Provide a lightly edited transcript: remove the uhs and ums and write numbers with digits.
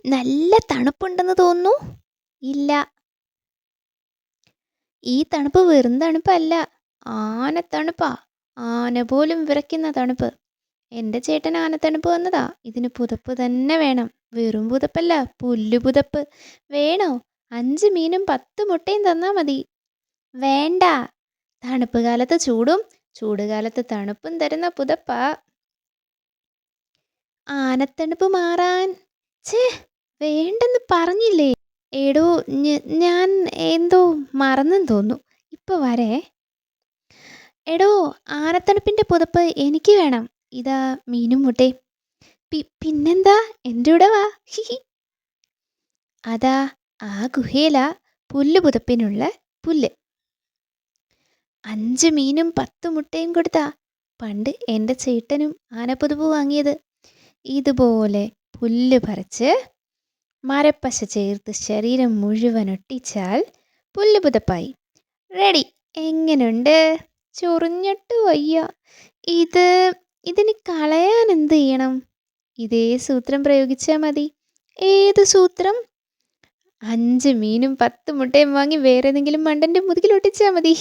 നല്ല തണുപ്പുണ്ടെന്ന് തോന്നുന്നു. ഇല്ല, ഈ തണുപ്പ് വെറും തണുപ്പല്ല. ആനത്തണുപ്പാ. ആന പോലും വിറയ്ക്കുന്ന തണുപ്പ്. എൻ്റെ ചേട്ടൻ ആനത്തണുപ്പ് വന്നതാ. ഇതിന് പുതപ്പ് തന്നെ വേണം. വെറും പുതപ്പല്ല, പുല്ലുപുതപ്പ്. വേണോ? 5 മീനും 10 മുട്ടയും തന്നാ മതി. വേണ്ട. തണുപ്പ് കാലത്ത് ചൂടും ചൂടുകാലത്ത് തണുപ്പും തരുന്ന പുതപ്പാ. ആനത്തണുപ്പ് മാറാൻ ഛേ, വേണ്ടെന്ന് പറഞ്ഞില്ലേ. എടോ, ഞാൻ എന്തോ മറന്നെന്ന് തോന്നുന്നു. ഇപ്പൊ വരേ. എടോ, ആനത്തണുപ്പിന്റെ പുതപ്പ് എനിക്ക് വേണം. ഇതാ മീനും മുട്ടയും. പിന്നെന്താ, എൻ്റെ കൂടെ വാ. ഹിഹി. അതാ ആ ഗുഹയിലാ പുല്ലുപുതപ്പിനുള്ള പുല്ല്. 5 മീനും 10 മുട്ടയും കൊടുത്താ പണ്ട് എൻ്റെ ചേട്ടനും ആനപ്പുതപ്പ് വാങ്ങിയത്. ഇതുപോലെ പുല്ല് പറിച്ച് മരപ്പശ ചേർത്ത് ശരീരം മുഴുവൻ ഒട്ടിച്ചാൽ പുല്ലുപുതപ്പായി. റെഡി. എങ്ങനുണ്ട്? ചൊറിഞ്ഞിട്ട് വയ്യ. ഇത് ഇതിന് കളയാൻ എന്ത് ചെയ്യണം? ഇതേ സൂത്രം പ്രയോഗിച്ചാൽ മതി. ഏത് സൂത്രം? 5 മീനും 10 മുട്ടയും വാങ്ങി വേറെ ഏതെങ്കിലും മണ്ടൻ്റെ മുതുകിൽ ഒട്ടിച്ചാൽ മതി.